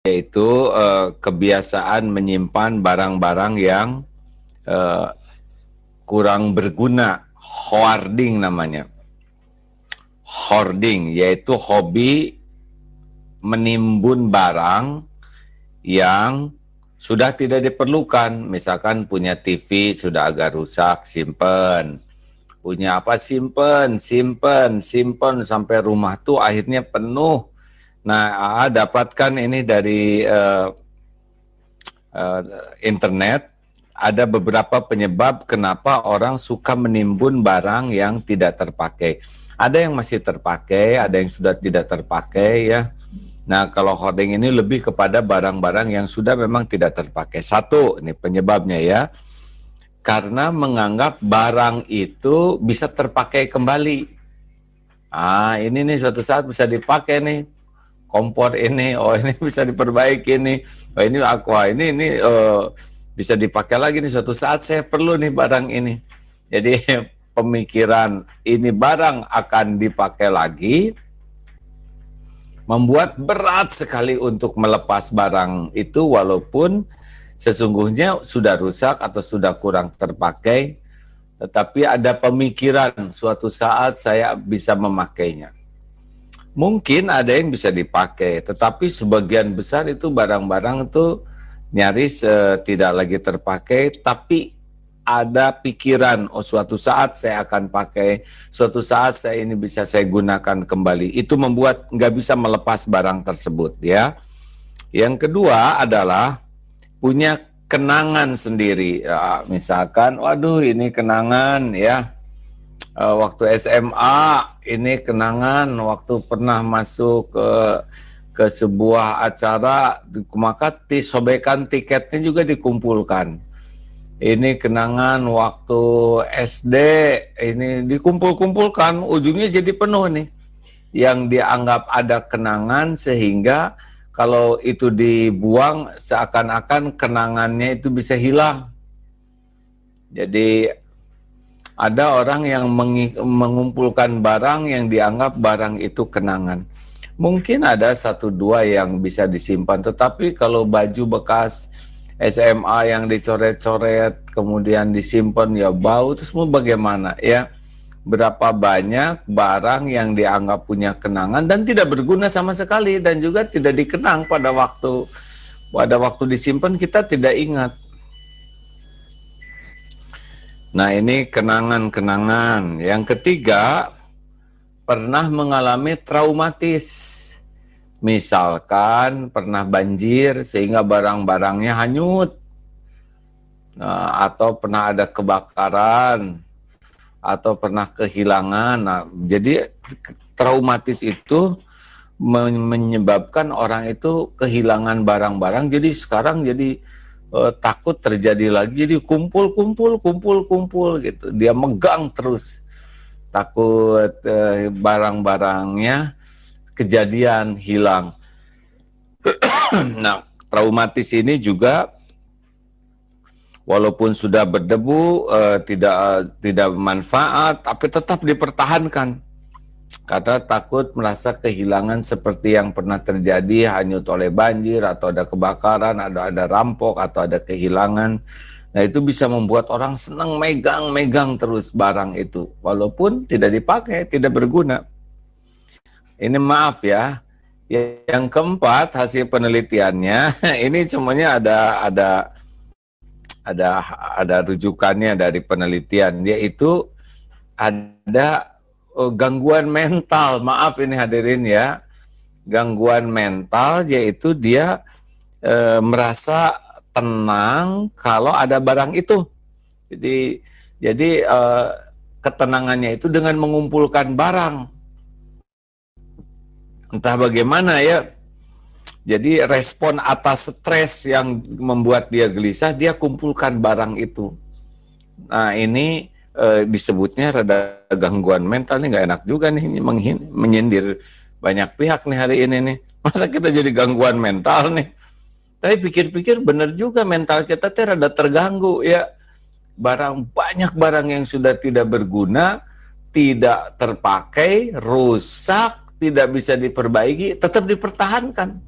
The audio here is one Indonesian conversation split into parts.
yaitu kebiasaan menyimpan barang-barang yang kurang berguna, hoarding namanya. Hoarding yaitu hobi menimbun barang yang sudah tidak diperlukan. Misalkan punya TV sudah agak rusak, simpen. Punya apa, simpen sampai rumah tuh akhirnya penuh. Nah, dapatkan ini dari internet, ada beberapa penyebab kenapa orang suka menimbun barang yang tidak terpakai. Ada yang masih terpakai, ada yang sudah tidak terpakai ya. Nah, kalau hoarding ini lebih kepada barang-barang yang sudah memang tidak terpakai. Satu, ini penyebabnya ya. Karena menganggap barang itu bisa terpakai kembali. Ini nih suatu saat bisa dipakai nih. Kompor ini, ini bisa diperbaiki nih. Ini aqua, ini bisa dipakai lagi nih. Suatu saat saya perlu nih barang ini. Jadi pemikiran ini barang akan dipakai lagi membuat berat sekali untuk melepas barang itu, walaupun sesungguhnya sudah rusak atau sudah kurang terpakai, tetapi ada pemikiran suatu saat saya bisa memakainya. Mungkin ada yang bisa dipakai, tetapi sebagian besar itu barang-barang itu nyaris tidak lagi terpakai, tapi ada pikiran, suatu saat saya akan pakai, suatu saat saya ini bisa saya gunakan kembali. Itu membuat nggak bisa melepas barang tersebut ya. Yang kedua adalah punya kenangan sendiri. Ya, misalkan, waduh ini kenangan ya. Waktu SMA ini kenangan, waktu pernah masuk ke sebuah acara, maka disobekan tiketnya juga dikumpulkan. Ini kenangan waktu SD, ini dikumpul-kumpulkan, ujungnya jadi penuh nih. Yang dianggap ada kenangan sehingga kalau itu dibuang seakan-akan kenangannya itu bisa hilang. Jadi ada orang yang mengumpulkan barang yang dianggap barang itu kenangan. Mungkin ada satu dua yang bisa disimpan, tetapi kalau baju bekas SMA yang dicoret-coret kemudian disimpan ya bau, itu semua bagaimana ya? Berapa banyak barang yang dianggap punya kenangan dan tidak berguna sama sekali, dan juga tidak dikenang pada waktu disimpan, kita tidak ingat. Nah, ini kenangan-kenangan. Yang ketiga, pernah mengalami traumatis. Misalkan pernah banjir sehingga barang-barangnya hanyut, atau pernah ada kebakaran, atau pernah kehilangan. Nah, jadi traumatis itu menyebabkan orang itu kehilangan barang-barang. Jadi sekarang jadi takut terjadi lagi, jadi kumpul gitu. Dia megang terus, takut barang-barangnya kejadian hilang. Nah, traumatis ini juga walaupun sudah berdebu, tidak bermanfaat, tapi tetap dipertahankan karena takut merasa kehilangan seperti yang pernah terjadi, hanyut oleh banjir atau ada kebakaran, ada rampok atau ada kehilangan. Nah, itu bisa membuat orang senang megang terus barang itu walaupun tidak dipakai, tidak berguna. Ini maaf ya. Yang keempat, hasil penelitiannya ini semuanya ada rujukannya dari penelitian, yaitu ada gangguan mental. Maaf ini hadirin ya, gangguan mental, yaitu dia merasa tenang kalau ada barang itu. Jadi ketenangannya itu dengan mengumpulkan barang. Entah bagaimana ya. Jadi respon atas stres yang membuat dia gelisah, dia kumpulkan barang itu. Nah, ini disebutnya rada gangguan mental. Nih nggak enak juga nih, menyindir banyak pihak nih hari ini nih. Masa kita jadi gangguan mental nih? Tapi pikir-pikir benar juga, mental kita tuh rada terganggu ya. Banyak barang yang sudah tidak berguna, tidak terpakai, rusak, tidak bisa diperbaiki, tetap dipertahankan.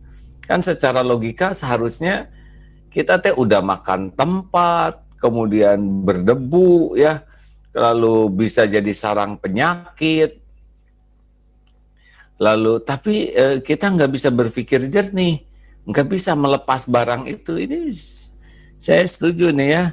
Kan secara logika seharusnya kita teh udah makan tempat, kemudian berdebu ya, lalu bisa jadi sarang penyakit, lalu tapi kita nggak bisa berpikir jernih, nggak bisa melepas barang itu. Ini saya setuju nih ya,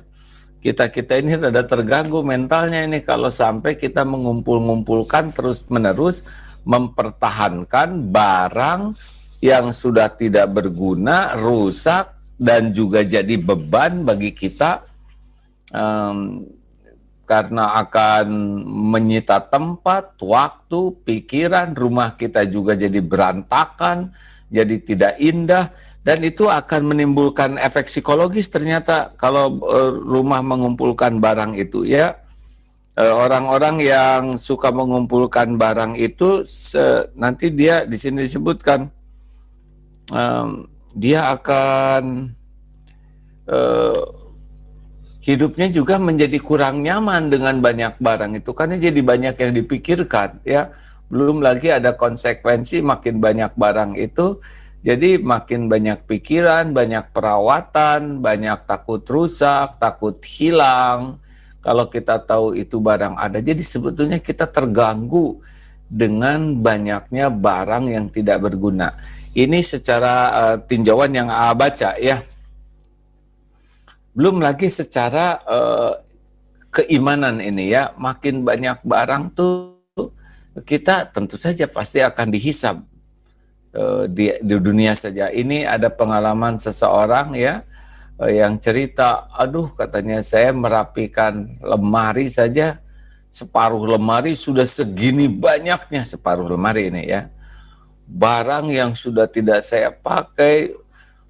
kita ini rada terganggu mentalnya ini kalau sampai kita mengumpul-ngumpulkan terus-menerus mempertahankan barang yang sudah tidak berguna, rusak, dan juga jadi beban bagi kita, karena akan menyita tempat, waktu, pikiran, rumah kita juga jadi berantakan, jadi tidak indah, dan itu akan menimbulkan efek psikologis ternyata kalau rumah mengumpulkan barang itu ya. Orang-orang yang suka mengumpulkan barang itu nanti dia di sini disebutkan dia akan hidupnya juga menjadi kurang nyaman dengan banyak barang itu karena jadi banyak yang dipikirkan ya. Belum lagi ada konsekuensi makin banyak barang itu, jadi makin banyak pikiran, banyak perawatan, banyak takut rusak, takut hilang. Kalau kita tahu itu barang ada, jadi sebetulnya kita terganggu dengan banyaknya barang yang tidak berguna. Ini secara tinjauan yang baca ya. Belum lagi secara keimanan ini ya, makin banyak barang tuh kita tentu saja pasti akan dihisab. Di dunia saja. Ini ada pengalaman seseorang ya yang cerita, aduh katanya saya merapikan lemari saja, separuh lemari sudah segini banyaknya, separuh lemari ini ya. Barang yang sudah tidak saya pakai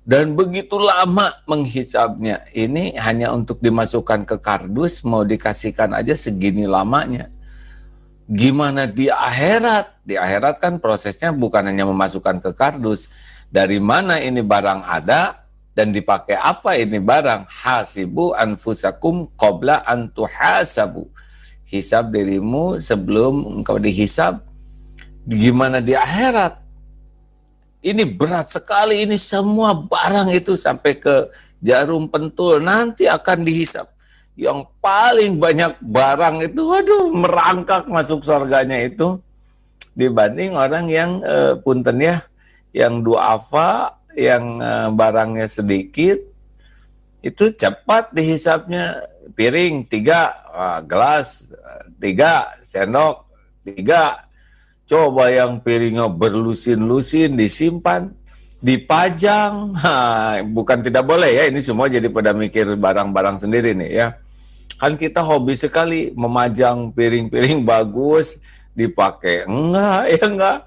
dan begitu lama menghisapnya. Ini hanya untuk dimasukkan ke kardus, mau dikasihkan aja segini lamanya. Gimana di akhirat? Di akhirat kan prosesnya bukan hanya memasukkan ke kardus. Dari mana ini barang ada dan dipakai apa ini barang? Hasibu anfusakum qabla an tuhasabu. Hisab dirimu sebelum engkau dihisab. Gimana di akhirat? Ini berat sekali, ini semua barang itu sampai ke jarum pentul nanti akan dihisab. Yang paling banyak barang itu, waduh, merangkak masuk surganya itu dibanding orang yang punten ya, yang duafa, yang barangnya sedikit, itu cepat dihisapnya. Piring 3, gelas 3, sendok 3. Coba yang piringnya berlusin-lusin disimpan, dipajang, bukan tidak boleh ya, ini semua jadi pada mikir barang-barang sendiri nih ya. Kan kita hobi sekali memajang piring-piring bagus, dipakai. Enggak, ya enggak.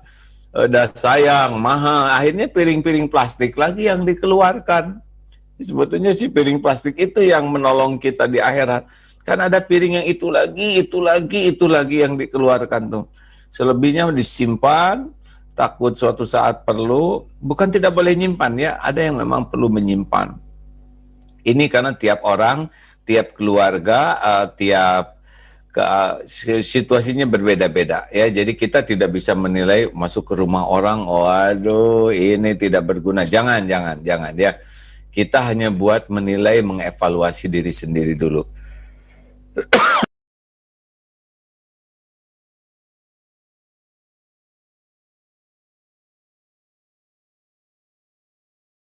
Udah sayang, mahal. Akhirnya piring-piring plastik lagi yang dikeluarkan. Sebetulnya si piring plastik itu yang menolong kita di akhirat. Kan ada piring yang itu lagi yang dikeluarkan tuh. Selebihnya disimpan, takut suatu saat perlu. Bukan tidak boleh nyimpan ya, ada yang memang perlu menyimpan. Ini karena tiap orang, tiap keluarga, situasinya berbeda-beda ya. Jadi kita tidak bisa menilai masuk ke rumah orang, waduh ini tidak berguna. Jangan ya. Kita hanya buat menilai, mengevaluasi diri sendiri dulu.